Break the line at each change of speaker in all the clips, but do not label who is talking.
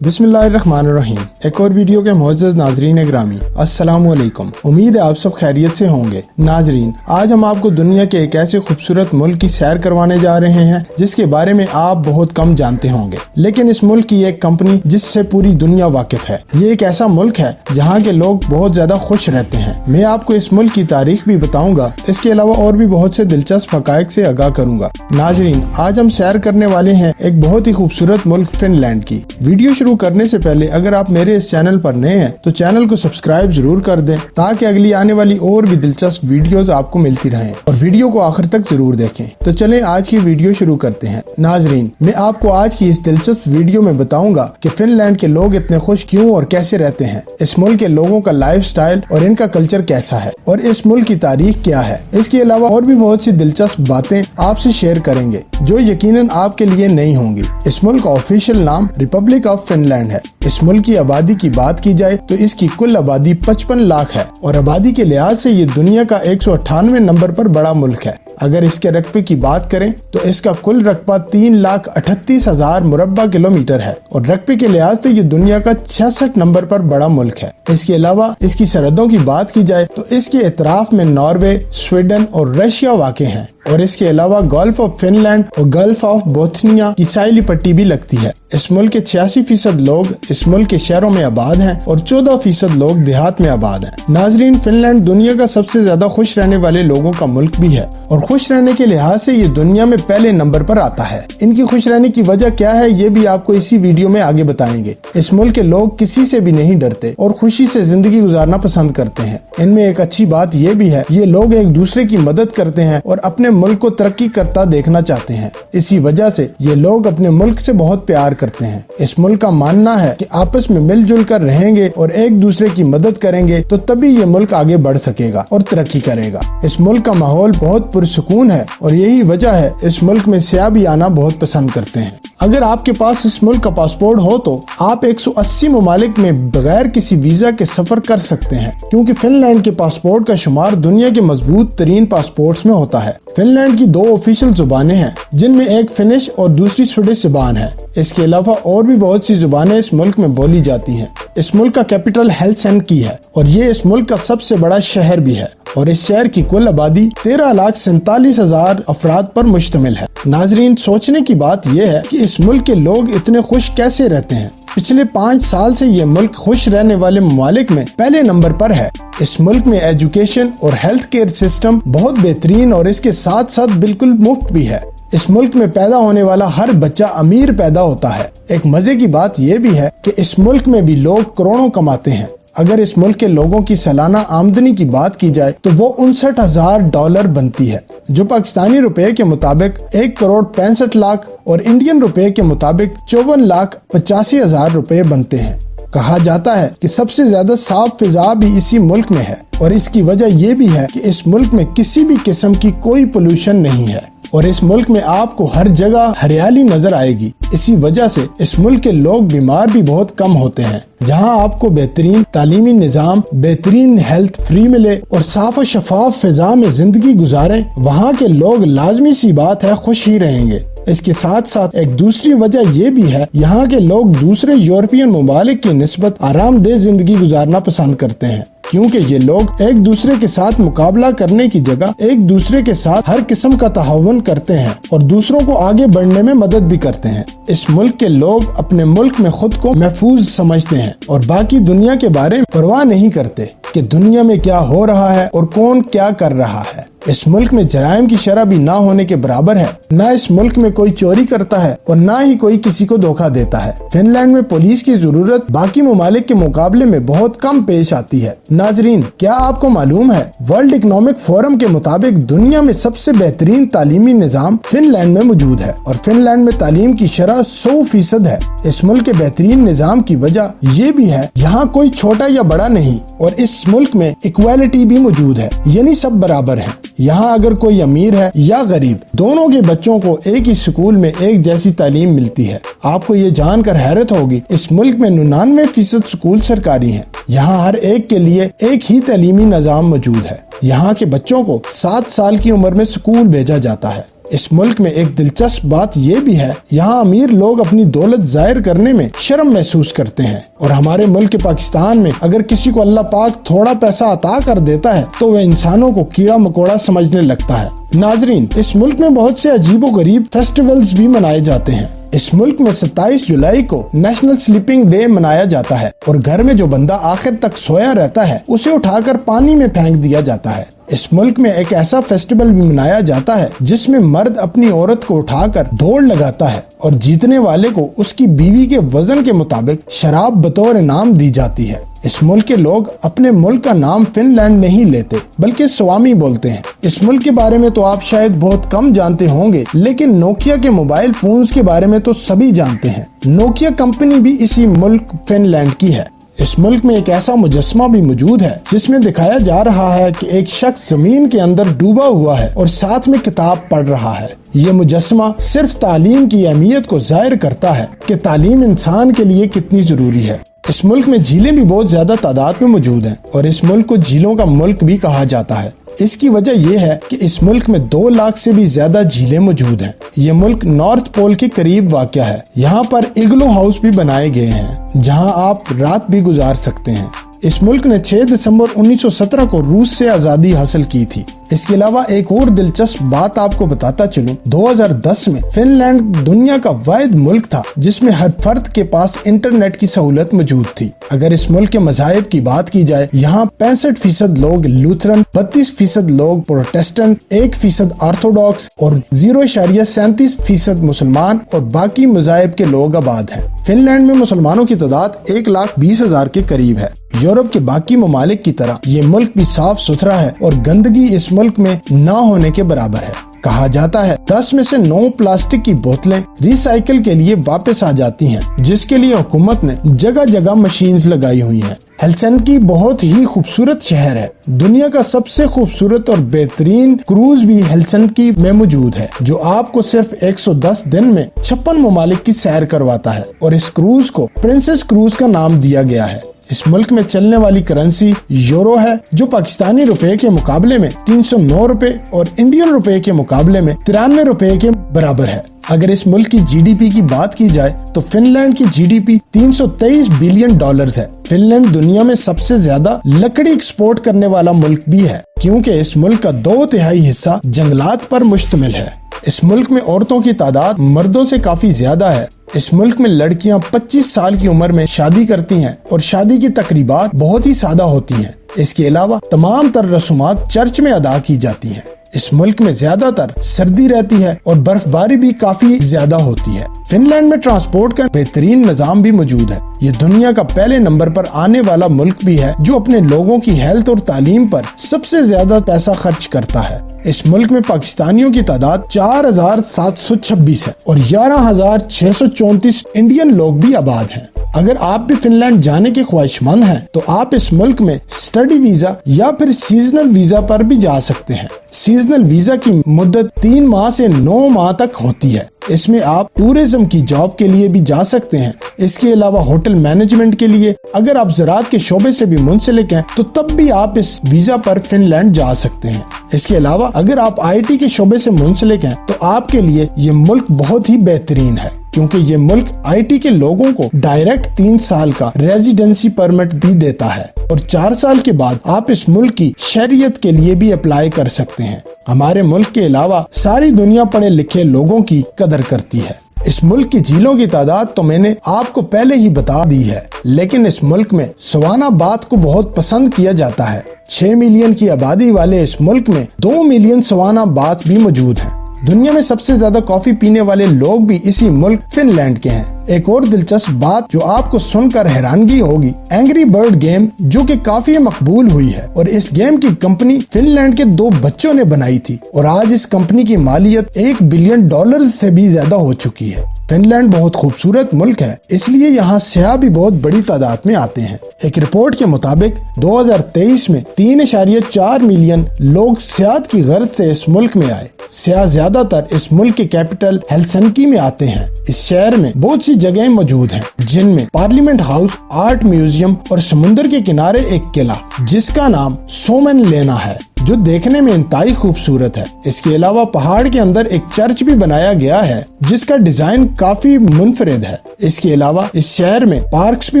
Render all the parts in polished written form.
बिस्मिल्लाहिर्रहमानिर्रहीम। एक और वीडियो के मुअज़्ज़ज़ नाज़रीन ग्रामी, अस्सलामु अलैकुम। उम्मीद है आप सब खैरियत से होंगे। नाज़रीन, आज हम आपको दुनिया के एक ऐसे खूबसूरत मुल्क की सैर करवाने जा रहे हैं जिसके बारे में आप बहुत कम जानते होंगे, लेकिन इस मुल्क की एक कंपनी जिससे पूरी दुनिया वाकिफ है। ये एक ऐसा मुल्क है जहाँ के लोग बहुत ज्यादा खुश रहते हैं। मैं आपको इस मुल्क की तारीख भी बताऊंगा, इसके अलावा और भी बहुत से दिलचस्प हकायक से आगाह करूंगा। नाज़रीन, आज हम सैर करने वाले हैं एक बहुत ही खूबसूरत मुल्क फिनलैंड की। वीडियो शुरू करने से पहले अगर आप मेरे इस चैनल पर नए हैं तो चैनल को सब्सक्राइब जरूर कर दें ताकि अगली आने वाली और भी दिलचस्प वीडियोस आपको मिलती रहें, और वीडियो को आखिर तक जरूर देखें। तो चलें आज की वीडियो शुरू करते हैं। नाजरीन, मैं आपको आज की इस दिलचस्प वीडियो में बताऊंगा कि फिनलैंड के लोग इतने खुश क्यों और कैसे रहते हैं, इस मुल्क के लोगों का लाइफ स्टाइल और इनका कल्चर कैसा है, और इस मुल्क की तारीख क्या है। इसके अलावा और भी बहुत सी दिलचस्प बातें आपसे शेयर करेंगे जो यकीनन आपके लिए नई होंगी। इस मुल्क का ऑफिशियल नाम रिपब्लिक ऑफ फिनलैंड है। इस मुल्क की आबादी की बात की जाए तो इसकी कुल आबादी 55 लाख है और आबादी के लिहाज से ये दुनिया का 198 नंबर पर बड़ा मुल्क है। अगर इसके रकबे की बात करें तो इसका कुल रकबा 3,38,000 मुरब्बा किलोमीटर है और रकबे के लिहाज से ये दुनिया का 66 नंबर पर बड़ा मुल्क है। इसके अलावा इसकी सरहदों की बात की जाए तो इसके इतराफ में नॉर्वे, स्वीडन और रशिया वाक़ हैं, और इसके अलावा गल्फ ऑफ फिनलैंड और गल्फ ऑफ बोथनिया की साहिली पट्टी भी लगती है। इस मुल्क के 86% लोग इस मुल्क के शहरों में आबाद हैं और 14% लोग देहात में आबाद हैं। नाजरीन, फिनलैंड दुनिया का सबसे ज्यादा खुश रहने वाले लोगों का मुल्क भी है और खुश रहने के लिहाज से ये दुनिया में पहले नंबर पर आता है। इनकी खुश रहने की वजह क्या है ये भी आपको इसी वीडियो में आगे बताएंगे। इस मुल्क के लोग किसी से भी नहीं डरते और खुशी से जिंदगी गुजारना पसंद करते हैं। इनमें एक अच्छी बात ये भी है, ये लोग एक दूसरे की मदद करते हैं और अपने मुल्क को तरक्की करता देखना चाहते हैं। इसी वजह से ये लोग अपने मुल्क से बहुत प्यार करते हैं। इस मुल्क का मानना है कि आपस में मिलजुल कर रहेंगे और एक दूसरे की मदद करेंगे तो तभी ये मुल्क आगे बढ़ सकेगा और तरक्की करेगा। इस मुल्क का माहौल बहुत पुरसुकून है और यही वजह है इस मुल्क में सियाह भी आना बहुत पसंद करते हैं। अगर आपके पास इस मुल्क का पासपोर्ट हो तो आप 180 ममालिक में बगैर किसी वीजा के सफर कर सकते हैं, क्योंकि फिनलैंड के पासपोर्ट का शुमार दुनिया के मजबूत तरीन पासपोर्ट्स में होता है। फिनलैंड की 2 ऑफिशियल जुबानें हैं जिनमें एक फिनिश और दूसरी स्वीडिश जुबान है। इसके अलावा और भी बहुत सी जुबानें इस मुल्क में बोली जाती हैं। इस मुल्क का कैपिटल हेलसिंकी है और ये इस मुल्क का सबसे बड़ा शहर भी है, और इस शहर की कुल आबादी 13,47,000 अफराद पर मुश्तमिल है। नाजरीन, सोचने की बात यह है कि इस मुल्क के लोग इतने खुश कैसे रहते हैं। पिछले 5 साल से ये मुल्क खुश रहने वाले ममालिक में पहले नंबर पर है। इस मुल्क में एजुकेशन और हेल्थ केयर सिस्टम बहुत बेहतरीन और इसके साथ साथ बिल्कुल मुफ्त भी है। इस मुल्क में पैदा होने वाला हर बच्चा अमीर पैदा होता है। एक मजे की बात यह भी है कि इस मुल्क में भी लोग करोड़ों कमाते हैं। अगर इस मुल्क के लोगों की सालाना आमदनी की बात की जाए तो वो $59,000 बनती है, जो पाकिस्तानी रुपए के मुताबिक 1,65,00,000 और इंडियन रुपए के मुताबिक 54,85,000 रुपए बनते हैं। कहा जाता है कि सबसे ज्यादा साफ फिजा भी इसी मुल्क में है, और इसकी वजह ये भी है कि इस मुल्क में किसी भी किस्म की कोई पोल्यूशन नहीं है और इस मुल्क में आपको हर जगह हरियाली नजर आएगी। इसी वजह से इस मुल्क के लोग बीमार भी बहुत कम होते हैं। जहां आपको बेहतरीन तालीमी निजाम, बेहतरीन हेल्थ फ्री मिले और साफ और शफाफ फिजा में जिंदगी गुजारें, वहां के लोग लाजमी सी बात है खुश ही रहेंगे। इसके साथ साथ एक दूसरी वजह ये भी है, यहाँ के लोग दूसरे यूरोपियन ममालिक की निस्बत आरामदेह जिंदगी गुजारना पसंद करते हैं, क्योंकि ये लोग एक दूसरे के साथ मुकाबला करने की जगह एक दूसरे के साथ हर किस्म का ताउन करते हैं और दूसरों को आगे बढ़ने में मदद भी करते हैं। इस मुल्क के लोग अपने मुल्क में खुद को महफूज समझते हैं और बाकी दुनिया के बारे में परवाह नहीं करते कि दुनिया में क्या हो रहा है और कौन क्या कर रहा है। इस मुल्क में जराइम की शरह भी ना होने के बराबर है। न इस मुल्क में कोई चोरी करता है और ना ही कोई किसी को धोखा देता है। फिनलैंड में पुलिस की जरूरत बाकी ममालिक के मुकाबले में बहुत कम पेश आती है। नाजरीन, क्या आपको मालूम है वर्ल्ड इकोनॉमिक फोरम के मुताबिक दुनिया में सबसे बेहतरीन तालीमी निजाम फिनलैंड में मौजूद है और फिनलैंड में तालीम की शरह 100% है। इस मुल्क के बेहतरीन निजाम की वजह ये भी है, यहाँ कोई छोटा या बड़ा नहीं और इस मुल्क में इक्वालिटी भी मौजूद है, यानी सब बराबर है। यहाँ अगर कोई अमीर है या गरीब, दोनों के बच्चों को एक ही स्कूल में एक जैसी तालीम मिलती है। आपको ये जानकर हैरत होगी, इस मुल्क में 99% स्कूल सरकारी हैं। यहाँ हर एक के लिए एक ही तालीमी निजाम मौजूद है। यहाँ के बच्चों को 7 साल की उम्र में स्कूल भेजा जाता है। इस मुल्क में एक दिलचस्प बात ये भी है, यहाँ अमीर लोग अपनी दौलत जाहिर करने में शर्म महसूस करते हैं, और हमारे मुल्क पाकिस्तान में अगर किसी को अल्लाह पाक थोड़ा पैसा अता कर देता है तो वह इंसानों को कीड़ा मकोड़ा समझने लगता है। नाजरीन, इस मुल्क में बहुत से अजीबो गरीब फेस्टिवल्स भी मनाए जाते हैं। इस मुल्क में 27 जुलाई को नेशनल स्लीपिंग डे मनाया जाता है और घर में जो बंदा आखिर तक सोया रहता है उसे उठाकर पानी में फेंक दिया जाता है। इस मुल्क में एक ऐसा फेस्टिवल भी मनाया जाता है जिसमें मर्द अपनी औरत को उठाकर दौड़ लगाता है और जीतने वाले को उसकी बीवी के वजन के मुताबिक शराब बतौर इनाम दी जाती है। इस मुल्क के लोग अपने मुल्क का नाम फिनलैंड नहीं लेते बल्कि स्वामी बोलते हैं। इस मुल्क के बारे में तो आप शायद बहुत कम जानते होंगे, लेकिन नोकिया के मोबाइल फोन्स के बारे में तो सभी जानते हैं। नोकिया कंपनी भी इसी मुल्क फिनलैंड की है। इस मुल्क में एक ऐसा मुजस्मा भी मौजूद है जिसमें दिखाया जा रहा है कि एक शख्स जमीन के अंदर डूबा हुआ है और साथ में किताब पढ़ रहा है। ये मुजस्मा सिर्फ तालीम की अहमियत को जाहिर करता है कि तालीम इंसान के लिए कितनी जरूरी है। इस मुल्क में झीलें भी बहुत ज्यादा तादाद में मौजूद हैं और इस मुल्क को झीलों का मुल्क भी कहा जाता है। इसकी वजह यह है कि इस मुल्क में 2 लाख से भी ज्यादा झीलें मौजूद हैं। ये मुल्क नॉर्थ पोल के करीब वाक़या है। यहाँ पर इग्लो हाउस भी बनाए गए हैं जहाँ आप रात भी गुजार सकते हैं। इस मुल्क ने 6 दिसंबर 1917 को रूस से आज़ादी हासिल की थी। इसके अलावा एक और दिलचस्प बात आपको बताता चलूं, 2010 में फिनलैंड दुनिया का वाहिद मुल्क था जिसमें हर फर्द के पास इंटरनेट की सहूलत मौजूद थी। अगर इस मुल्क के मज़ाहिब की बात की जाए, यहाँ 65% लोग लूथरन, 32% लोग प्रोटेस्टेंट, 1% ऑर्थोडॉक्स और 0.37% मुसलमान और बाकी मज़ाहिब के लोग आबाद हैं। फिनलैंड में मुसलमानों की तादाद 1,20,000 के करीब है। यूरोप के बाकी ममालिक की तरह ये मुल्क भी साफ सुथरा है और गंदगी इस मुल्क में ना होने के बराबर है। कहा जाता है 10 में से 9 प्लास्टिक की बोतलें रिसाइकिल के लिए वापस आ जाती हैं, जिसके लिए हुकूमत ने जगह जगह मशीन्स लगाई हुई हैं। हेलसिंकी बहुत ही खूबसूरत शहर है। दुनिया का सबसे खूबसूरत और बेहतरीन क्रूज भी हेलसिंकी में मौजूद है, जो आपको सिर्फ 110 दिन में 56 ममालिक की सैर करवाता है और इस क्रूज को प्रिंसेस क्रूज का नाम दिया गया है। इस मुल्क में चलने वाली करेंसी यूरो है, जो पाकिस्तानी रुपए के मुकाबले में 309 रुपए और इंडियन रुपए के मुकाबले में 93 रुपए के बराबर है। अगर इस मुल्क की जीडीपी की बात की जाए तो फिनलैंड की जीडीपी 323 बिलियन डॉलर्स है। फिनलैंड दुनिया में सबसे ज्यादा लकड़ी एक्सपोर्ट करने वाला मुल्क भी है, क्योंकि इस मुल्क का 2/3 हिस्सा जंगलात पर मुश्तमिल है। इस मुल्क में औरतों की तादाद मर्दों से काफी ज्यादा है। इस मुल्क में लड़कियां 25 साल की उम्र में शादी करती हैं और शादी की तकरीबात बहुत ही सादा होती हैं। इसके अलावा तमाम तर रस्मात चर्च में अदा की जाती हैं। इस मुल्क में ज्यादातर सर्दी रहती है और बर्फबारी भी काफी ज्यादा होती है। फिनलैंड में ट्रांसपोर्ट का बेहतरीन निजाम भी मौजूद है। ये दुनिया का पहले नंबर पर आने वाला मुल्क भी है जो अपने लोगों की हेल्थ और तालीम पर सबसे ज्यादा पैसा खर्च करता है। इस मुल्क में पाकिस्तानियों की तादाद 4,726 है और 11,634 इंडियन लोग भी आबाद हैं। अगर आप भी फिनलैंड जाने के ख्वाहिशमंद हैं तो आप इस मुल्क में स्टडी वीजा या फिर सीजनल वीजा पर भी जा सकते हैं। सीजनल वीजा की मुद्दत 3 माह से 9 माह तक होती है। इसमें आप टूरिज्म की जॉब के लिए भी जा सकते हैं। इसके अलावा होटल मैनेजमेंट के लिए, अगर आप ज़राअत के शोबे से भी मुंसलिक हैं तो तब भी आप इस वीजा पर फिनलैंड जा सकते हैं। इसके अलावा अगर आप IT के शोबे से मुंसलिक हैं तो आपके लिए ये मुल्क बहुत ही बेहतरीन है, क्योंकि ये मुल्क IT के लोगों को डायरेक्ट 3 साल का रेजिडेंसी परमिट भी देता है और 4 साल के बाद आप इस मुल्क की शहरियत के लिए भी अप्लाई कर सकते हैं। हमारे मुल्क के अलावा सारी दुनिया पढ़े लिखे लोगों की कदर करती है। इस मुल्क की झीलों की तादाद तो मैंने आपको पहले ही बता दी है, लेकिन इस मुल्क में सवाना बाथ को बहुत पसंद किया जाता है। 6 मिलियन की आबादी वाले इस मुल्क में 2 मिलियन सवाना बाथ भी मौजूद हैं। दुनिया में सबसे ज्यादा कॉफी पीने वाले लोग भी इसी मुल्क फिनलैंड के हैं। एक और दिलचस्प बात जो आपको सुनकर हैरानगी होगी, एंग्री बर्ड गेम जो कि काफी मकबूल हुई है और इस गेम की कंपनी फिनलैंड के 2 बच्चों ने बनाई थी और आज इस कंपनी की मालियत $1 बिलियन से भी ज्यादा हो चुकी है। फिनलैंड बहुत खूबसूरत मुल्क है, इसलिए यहाँ सयाह भी बहुत बड़ी तादाद में आते हैं। एक रिपोर्ट के मुताबिक 2023 में 3.4 मिलियन लोग सियाहत की गर्ज से इस मुल्क में आए। सयाह ज्यादातर इस मुल्क के कैपिटल हेलसिंकी में आते हैं। इस शहर में बहुत सी जगहें मौजूद हैं, जिनमें पार्लियामेंट हाउस, आर्ट म्यूजियम और समुद्र के किनारे एक किला जिसका नाम सोमेन लेना है, जो देखने में इंतहाई खूबसूरत है। इसके अलावा पहाड़ के अंदर एक चर्च भी बनाया गया है जिसका डिजाइन काफी मुनफरिद है। इसके अलावा इस शहर में पार्क्स भी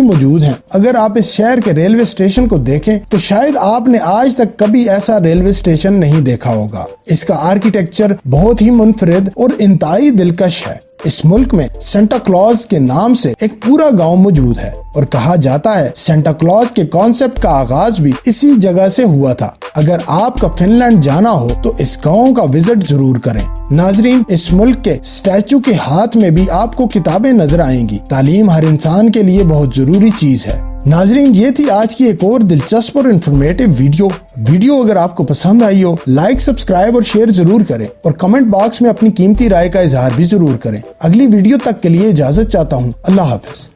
मौजूद हैं। अगर आप इस शहर के रेलवे स्टेशन को देखें तो शायद आपने आज तक कभी ऐसा रेलवे स्टेशन नहीं देखा होगा। इसका आर्किटेक्चर बहुत ही मुनफरिद और इंतहाई दिलकश है। इस मुल्क में सेंटा क्लॉज के नाम से एक पूरा गांव मौजूद है और कहा जाता है सेंटा क्लॉज के कॉन्सेप्ट का आगाज भी इसी जगह से हुआ था। अगर आपका फिनलैंड जाना हो तो इस गांव का विजिट जरूर करें। नाजरीन, इस मुल्क के स्टैचू के हाथ में भी आपको किताबें नजर आएंगी। तालीम हर इंसान के लिए बहुत जरूरी चीज है। नाजरीन, ये थी आज की एक और दिलचस्प और इन्फॉर्मेटिव वीडियो अगर आपको पसंद आई हो, लाइक, सब्सक्राइब और शेयर जरूर करें और कमेंट बॉक्स में अपनी कीमती राय का इजहार भी जरूर करें। अगली वीडियो तक के लिए इजाजत चाहता हूँ। अल्लाह हाफिज।